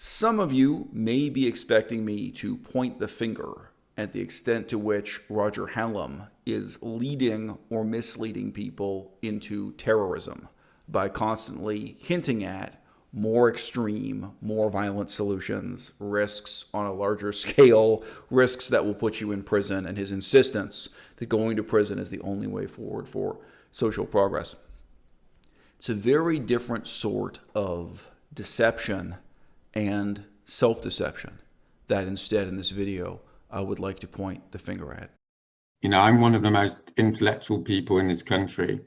Some of you may be expecting me to point the finger at the extent to which Roger Hallam is leading or misleading people into terrorism by constantly hinting at more extreme, more violent solutions, risks on a larger scale, risks that will put you in prison, and his insistence that going to prison is the only way forward for social progress. It's a very different sort of deception and self-deception that instead in this video I would like to point the finger at. You know, I'm one of the most intellectual people in this country.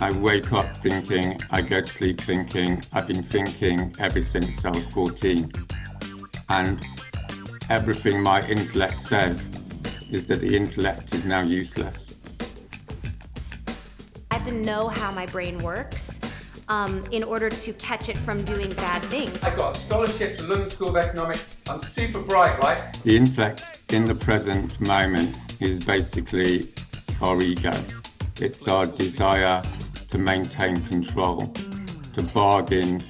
I wake up thinking, I go to sleep thinking, I've been thinking ever since I was 14. And everything my intellect says is that the intellect is now useless. I have to know how my brain works in order to catch it from doing bad things. I got a scholarship to London School of Economics. I'm super bright, right? The intellect in the present moment is basically our ego. It's our desire to maintain control, to bargain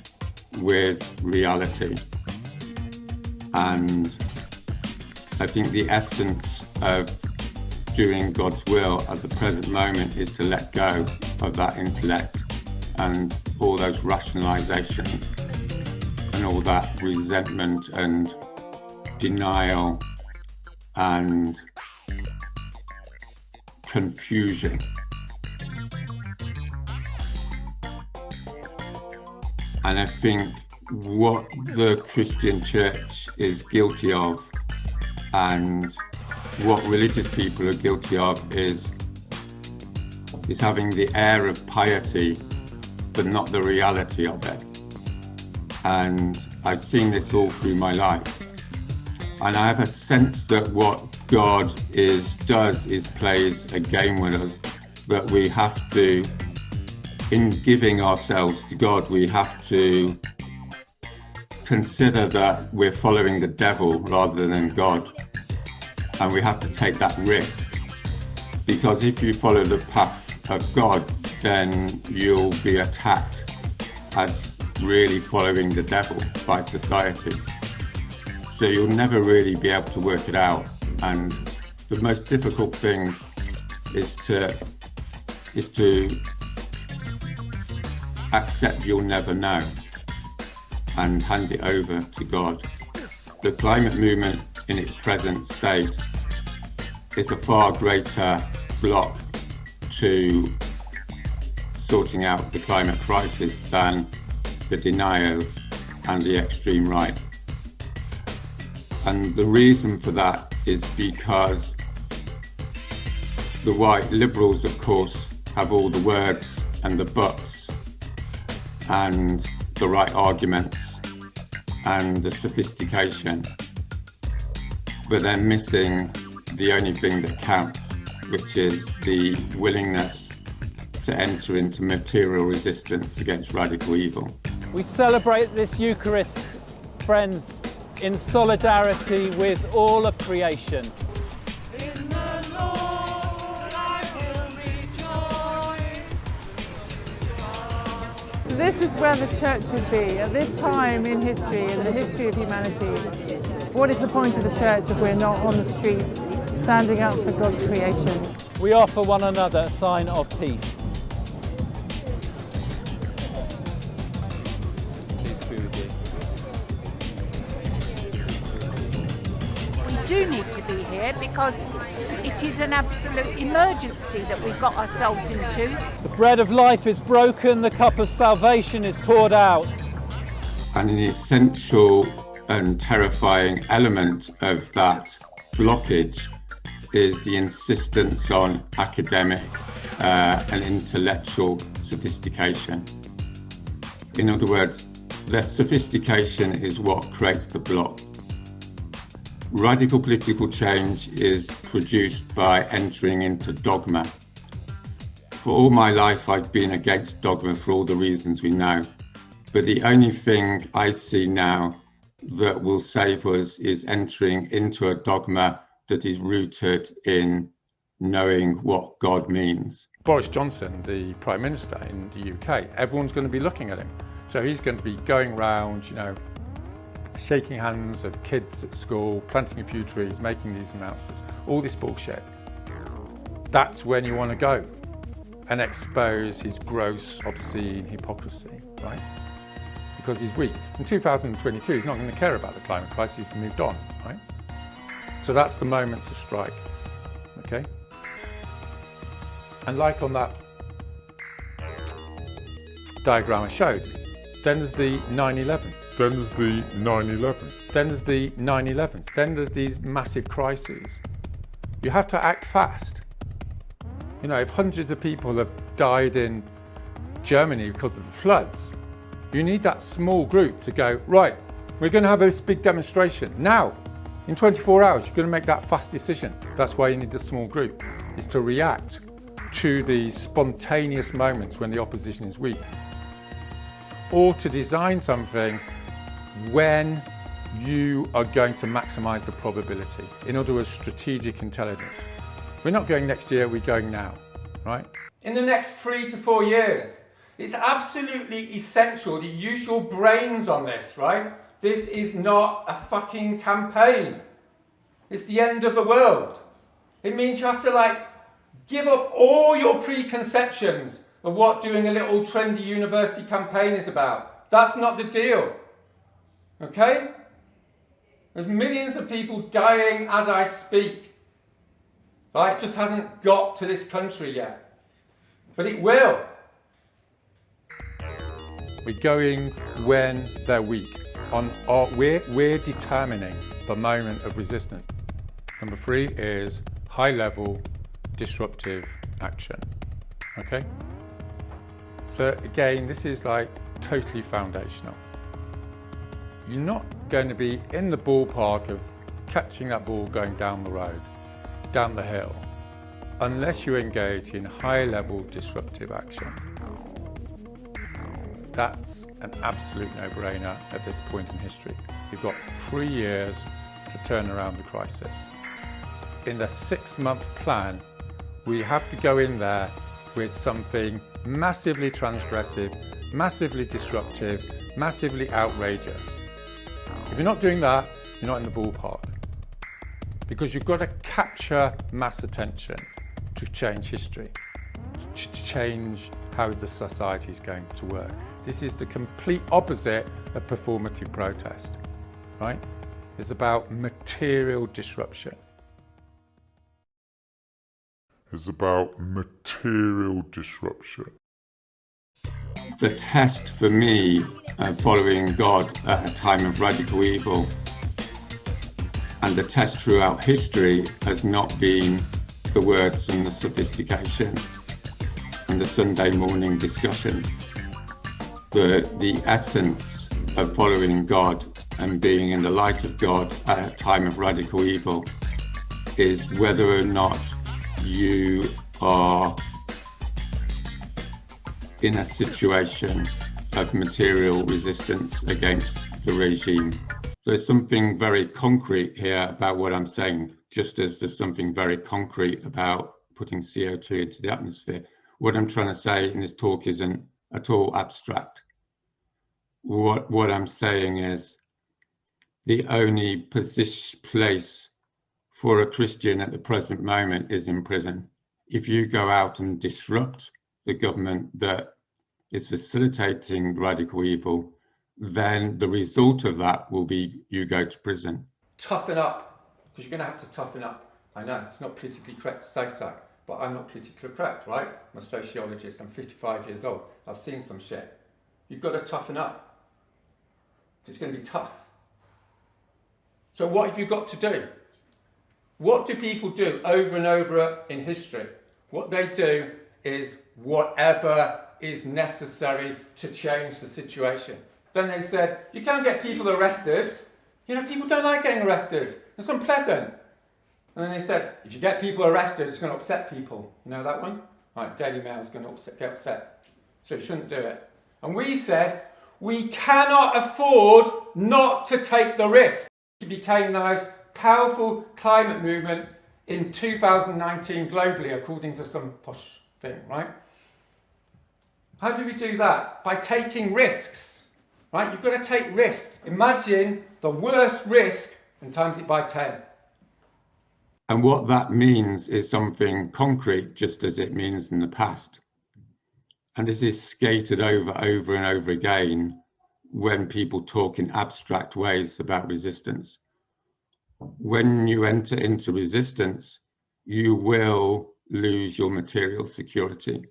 with reality. And I think the essence of doing God's will at the present moment is to let go of that intellect and all those rationalizations and all that resentment and denial and confusion. And I think what the Christian church is guilty of and what religious people are guilty of is having the air of piety but not the reality of it. And I've seen this all through my life. And I have a sense that what God does is plays a game with us, that we have to, in giving ourselves to God, we have to consider that we're following the devil rather than God. And we have to take that risk. Because if you follow the path of God, then you'll be attacked as really following the devil by society. So you'll never really be able to work it out. And the most difficult thing is to accept you'll never know and hand it over to God. The climate movement in its present state is a far greater block to sorting out the climate crisis than the deniers and the extreme right. And the reason for that is because the white liberals, of course, have all the words and the buts and the right arguments and the sophistication, but they're missing the only thing that counts, which is the willingness to enter into material resistance against radical evil. We celebrate this Eucharist, friends, in solidarity with all of creation. In the Lord I will rejoice. This is where the church should be at this time in history, in the history of humanity. What is the point of the church if we're not on the streets standing up for God's creation? We offer one another a sign of peace. Peace be with you. We do need to be here because it is an absolute emergency that we've got ourselves into. The bread of life is broken, the cup of salvation is poured out. And an essential and terrifying element of that blockage is the insistence on academic and intellectual sophistication. In other words, the sophistication is what creates the block. Radical political change is produced by entering into dogma. For all my life, I've been against dogma for all the reasons we know. But the only thing I see now that will save us is entering into a dogma that is rooted in knowing what God means. Boris Johnson, the Prime Minister in the UK, everyone's going to be looking at him. So he's going to be going around, shaking hands of kids at school, planting a few trees, making these announcements, all this bullshit. That's when you want to go and expose his gross, obscene hypocrisy, right? Because he's weak. In 2022, he's not going to care about the climate crisis, he's moved on, right? So that's the moment to strike, okay? And like on that diagram I showed, then there's the 9/11s. Then there's the 9/11s. Then there's the 9/11s. Then there's these massive crises. You have to act fast. You know, if hundreds of people have died in Germany because of the floods, you need that small group to go, right, we're going to have this big demonstration. Now, in 24 hours, you're going to make that fast decision. That's why you need a small group, is to react to these spontaneous moments when the opposition is weak. Or to design something when you are going to maximize the probability. In other words, strategic intelligence. We're not going next year, we're going now, right? In the next 3 to 4 years, it's absolutely essential that you use your brains on this, right? This is not a fucking campaign. It's the end of the world. It means you have to give up all your preconceptions of what doing a little trendy university campaign is about. That's not the deal. Okay? There's millions of people dying as I speak. Right? It just hasn't got to this country yet. But it will. We're going when they're weak. We're determining the moment of resistance. Number 3 is high-level disruptive action. Okay? So again, this is totally foundational. You're not going to be in the ballpark of catching that ball going down the road, down the hill, unless you engage in high-level disruptive action. That's an absolute no-brainer at this point in history. You've got 3 years to turn around the crisis. In the 6-month plan, we have to go in there with something massively transgressive, massively disruptive, massively outrageous. If you're not doing that, you're not in the ballpark. Because you've got to capture mass attention to change history, to change how the society is going to work. This is the complete opposite of performative protest, right? It's about material disruption. Is about material disruption. The test for me, following God at a time of radical evil, and the test throughout history has not been the words and the sophistication and the Sunday morning discussions. The essence of following God and being in the light of God at a time of radical evil is whether or not you are in a situation of material resistance against the regime. There's something very concrete here about what I'm saying, just as there's something very concrete about putting CO2 into the atmosphere. What I'm trying to say in this talk isn't at all abstract. What I'm saying is the only place for a Christian at the present moment is in prison. If you go out and disrupt the government that is facilitating radical evil, then the result of that will be you go to prison. Toughen up, because you're going to have to toughen up. I know, it's not politically correct to say so, but I'm not politically correct, right? I'm a sociologist, I'm 55 years old, I've seen some shit. You've got to toughen up. It's going to be tough. So what have you got to do? What do people do over and over in history? What they do is whatever is necessary to change the situation. Then they said, you can't get people arrested. You know, people don't like getting arrested. It's unpleasant. And then they said, if you get people arrested, it's going to upset people. You know that one? Right, Daily Mail's going to get upset. So you shouldn't do it. And we said, we cannot afford not to take the risk. It became the most powerful climate movement in 2019 globally, according to some posh thing, right? How do we do that? By taking risks, right? right? You've got to take risks. Imagine the worst risk and times it by 10. And what that means is something concrete, just as it means in the past. And this is skated over and over again when people talk in abstract ways about resistance. When you enter into resistance, you will lose your material security.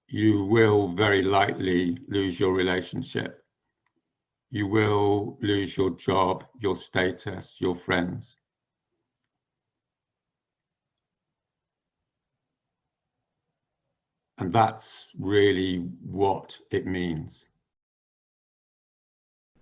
You will very likely lose your relationship. You will lose your job, your status, your friends. And that's really what it means.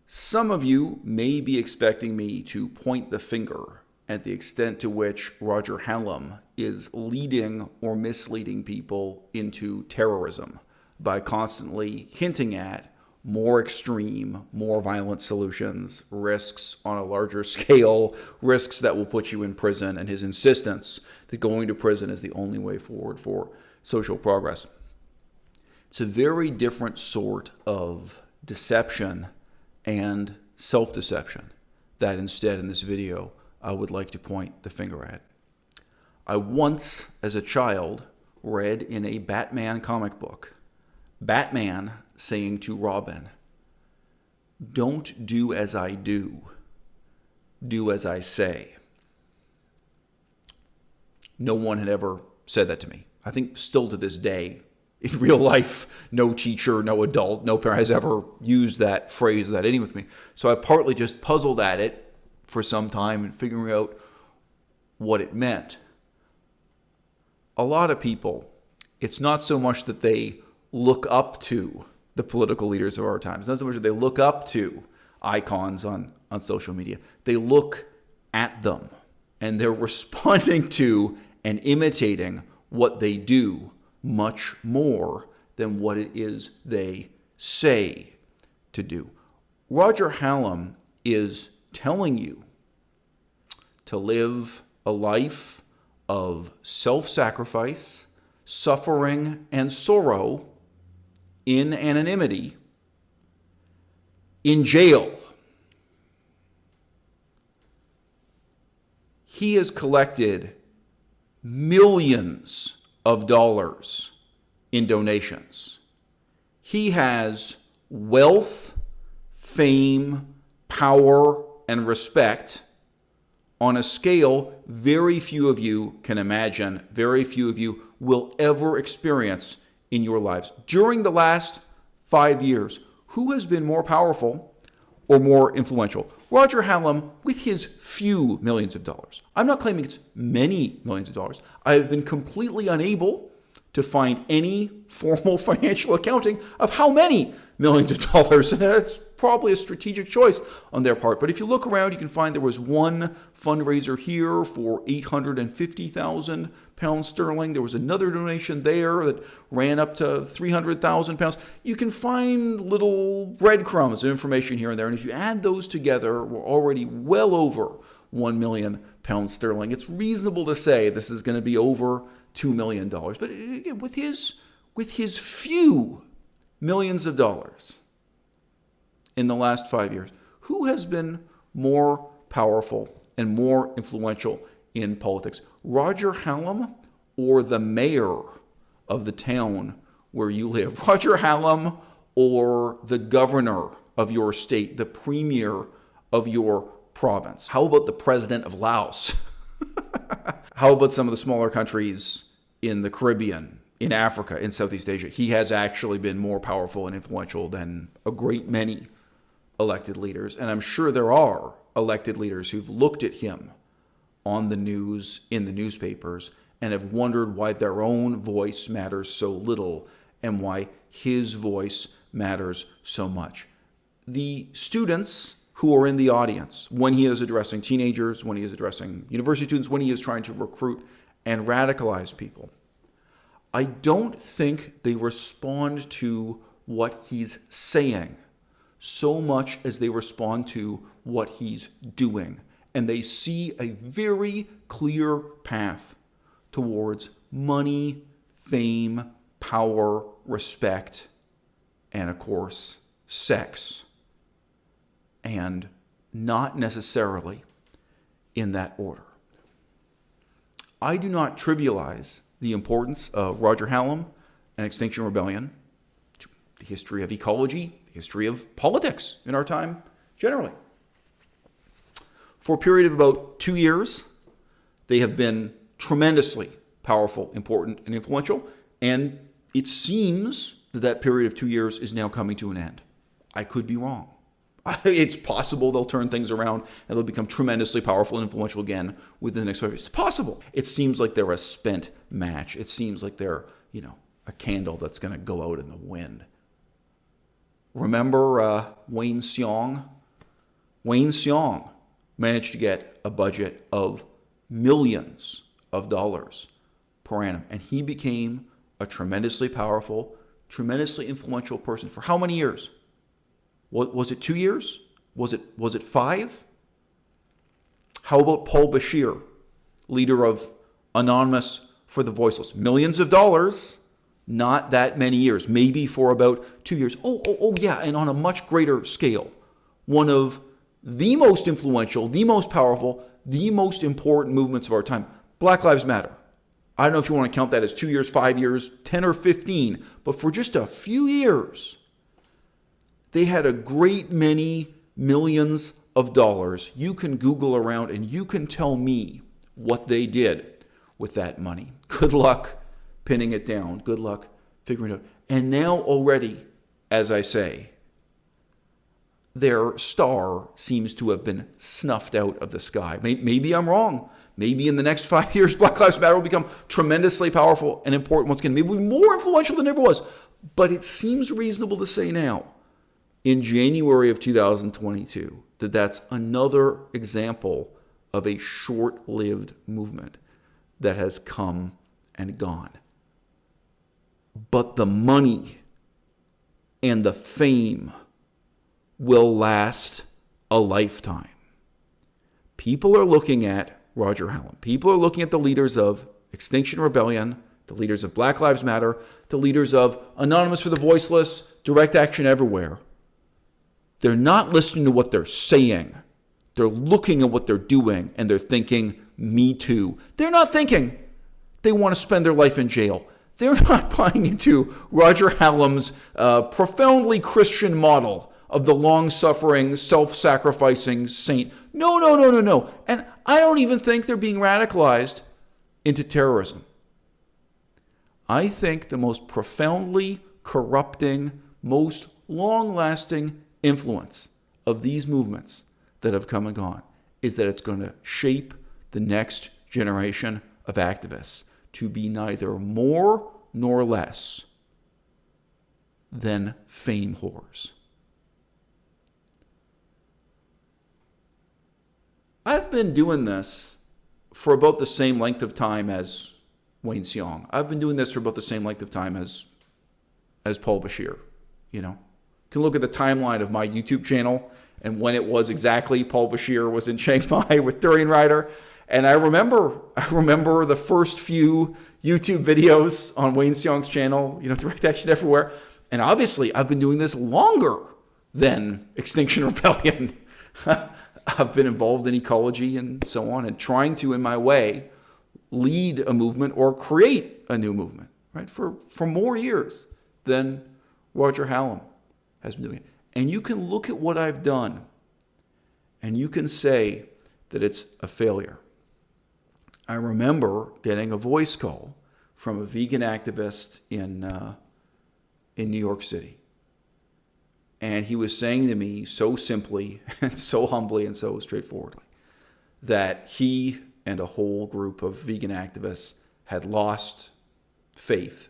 Some of you may be expecting me to point the finger at the extent to which Roger Hallam is leading or misleading people into terrorism by constantly hinting at more extreme, more violent solutions, risks on a larger scale, risks that will put you in prison, and his insistence that going to prison is the only way forward for social progress. It's a very different sort of deception and self-deception that instead in this video I would like to point the finger at. I once, as a child, read in a Batman comic book, Batman saying to Robin, "Don't do as I do, do as I say." No one had ever said that to me. I think still to this day, in real life, no teacher, no adult, no parent has ever used that phrase, that ending with me. So I partly just puzzled at it for some time and figuring out what it meant. A lot of people, it's not so much that they look up to the political leaders of our time. It's not so much that they look up to icons on social media. They look at them and they're responding to and imitating what they do much more than what it is they say to do. Roger Hallam is telling you to live a life of self-sacrifice, suffering, and sorrow in anonymity, in jail. He has collected millions of dollars in donations. He has wealth, fame, power, and respect on a scale very few of you can imagine, very few of you will ever experience in your lives. During the last 5 years, who has been more powerful or more influential? Roger Hallam with his few millions of dollars. I'm not claiming it's many millions of dollars. I have been completely unable to find any formal financial accounting of how many millions of dollars. And that's probably a strategic choice on their part. But if you look around, you can find there was one fundraiser here for £850,000 sterling. There was another donation there that ran up to £300,000. You can find little breadcrumbs of information here and there. And if you add those together, we're already well over £1 million sterling. It's reasonable to say this is going to be over $2 million. But again, with his few millions of dollars in the last 5 years, who has been more powerful and more influential in politics? Roger Hallam or the mayor of the town where you live? Roger Hallam or the governor of your state, the premier of your province? How about the president of Laos? How about some of the smaller countries in the Caribbean, in Africa, in Southeast Asia? He has actually been more powerful and influential than a great many elected leaders. And I'm sure there are elected leaders who've looked at him on the news, in the newspapers, and have wondered why their own voice matters so little and why his voice matters so much. The students who are in the audience when he is addressing teenagers, when he is addressing university students, when he is trying to recruit and radicalize people, I don't think they respond to what he's saying so much as they respond to what he's doing. And they see a very clear path towards money, fame, power, respect, and of course, sex and not necessarily in that order. I do not trivialize the importance of Roger Hallam and Extinction Rebellion to the history of ecology, the history of politics in our time generally. For a period of about 2 years, they have been tremendously powerful, important, and influential, and it seems that that period of 2 years is now coming to an end. I could be wrong. It's possible they'll turn things around and they'll become tremendously powerful and influential again within the next 5 years. It's possible. It seems like they're a spent match. It seems like they're, a candle that's going to go out in the wind. Remember Wayne Seong? Wayne Seong managed to get a budget of millions of dollars per annum, and he became a tremendously powerful, tremendously influential person. For how many years? Was it 2 years? Was it 5? How about Paul Bashir, leader of Anonymous for the Voiceless? Millions of dollars, not that many years, maybe for about 2 years. Oh yeah, and on a much greater scale, one of the most influential, the most powerful, the most important movements of our time, Black Lives Matter. I don't know if you want to count that as 2 years, 5 years, 10 or 15, but for just a few years, they had a great many millions of dollars. You can Google around and you can tell me what they did with that money. Good luck pinning it down. Good luck figuring it out. And now already, as I say, their star seems to have been snuffed out of the sky. Maybe I'm wrong. Maybe in the next 5 years, Black Lives Matter will become tremendously powerful and important once again. Maybe we'll be more influential than it ever was. But it seems reasonable to say now, in January of 2022, that that's another example of a short-lived movement that has come and gone. But the money and the fame will last a lifetime. People are looking at Roger Hallam. People are looking at the leaders of Extinction Rebellion, the leaders of Black Lives Matter, the leaders of Anonymous for the Voiceless, Direct Action Everywhere. They're not listening to what they're saying. They're looking at what they're doing and they're thinking, me too. They're not thinking they want to spend their life in jail. They're not buying into Roger Hallam's profoundly Christian model of the long-suffering, self-sacrificing saint. No. And I don't even think they're being radicalized into terrorism. I think the most profoundly corrupting, most long-lasting influence of these movements that have come and gone is that it's going to shape the next generation of activists to be neither more nor less than fame whores. I've been doing this for about the same length of time as Wayne Seong. I've been doing this for about the same length of time as Paul Bashir. You can look at the timeline of my YouTube channel and when it was exactly Paul Bashir was in Chiang Mai with Durian Rider. And I remember the first few YouTube videos on Wayne Seong's channel, Direct Action Everywhere. And obviously, I've been doing this longer than Extinction Rebellion. I've been involved in ecology and so on, and trying to, in my way, lead a movement or create a new movement, right? For more years than Roger Hallam has been doing it. And you can look at what I've done, and you can say that it's a failure. I remember getting a voice call from a vegan activist in New York City. And he was saying to me so simply and so humbly and so straightforwardly that he and a whole group of vegan activists had lost faith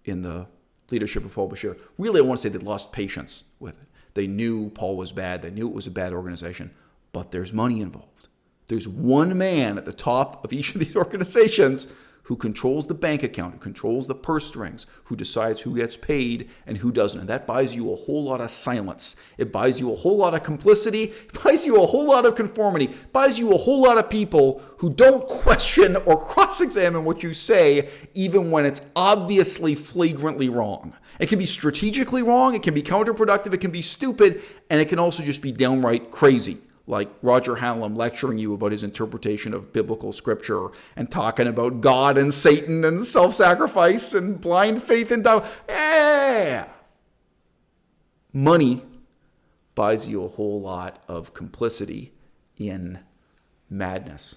in the leadership of Paul Bashir. Really, I want to say they'd lost patience with it. They knew Paul was bad. They knew it was a bad organization. But there's money involved. There's one man at the top of each of these organizations who controls the bank account, who controls the purse strings, who decides who gets paid and who doesn't. And that buys you a whole lot of silence. It buys you a whole lot of complicity. It buys you a whole lot of conformity. It buys you a whole lot of people who don't question or cross-examine what you say, even when it's obviously flagrantly wrong. It can be strategically wrong, it can be counterproductive, it can be stupid, and it can also just be downright crazy. Like Roger Hallam lecturing you about his interpretation of biblical scripture and talking about God and Satan and self-sacrifice and blind faith and doubt. Yeah. Money buys you a whole lot of complicity in madness.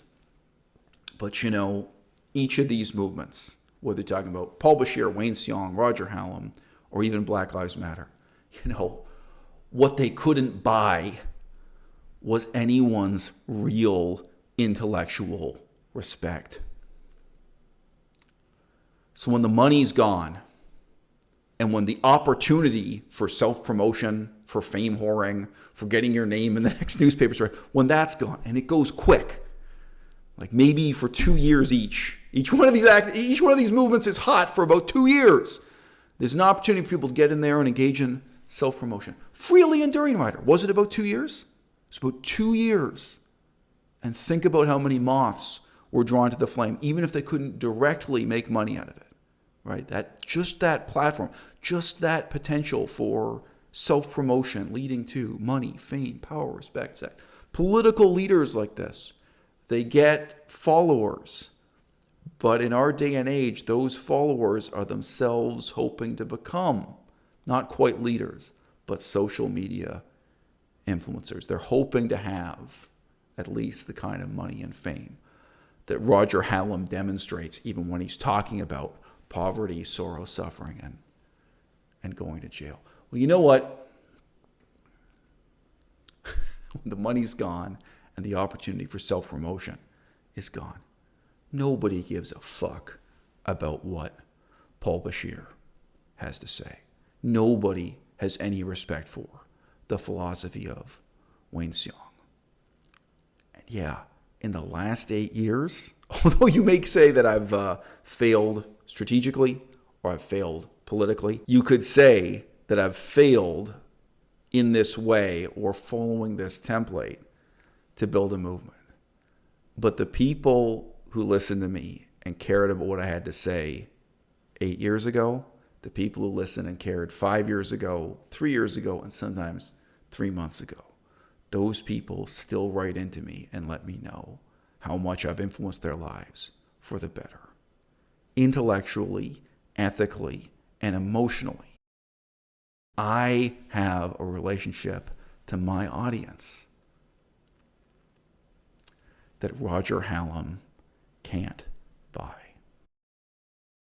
But you know, each of these movements, whether you're talking about Paul Bashir, Wayne Seong, Roger Hallam, or even Black Lives Matter, you know, what they couldn't buy was anyone's real intellectual respect. So when the money's gone, and when the opportunity for self-promotion, for fame whoring, for getting your name in the next newspaper story, when that's gone, and it goes quick, like maybe for 2 years each one of these movements is hot for about 2 years. There's an opportunity for people to get in there and engage in self-promotion. Freely enduring writer. Was it about 2 years? It's about 2 years. And think about how many moths were drawn to the flame, even if they couldn't directly make money out of it, right? That platform, just that potential for self-promotion leading to money, fame, power, respect, sex. Political leaders like this, they get followers. But in our day and age, those followers are themselves hoping to become, not quite leaders, but social media influencers. They're hoping to have at least the kind of money and fame that Roger Hallam demonstrates even when he's talking about poverty, sorrow, suffering, and going to jail. Well, you know what? When the money's gone and the opportunity for self-promotion is gone, nobody gives a fuck about what Paul Bashir has to say. Nobody has any respect for the philosophy of Wayne Seong. And yeah, in the last 8 years, although you may say that I've failed strategically or I've failed politically, you could say that I've failed in this way or following this template to build a movement. But the people who listened to me and cared about what I had to say 8 years ago, the people who listened and cared 5 years ago, 3 years ago, and sometimes 3 months ago, those people still write into me and let me know how much I've influenced their lives for the better. Intellectually, ethically, and emotionally. I have a relationship to my audience that Roger Hallam can't buy.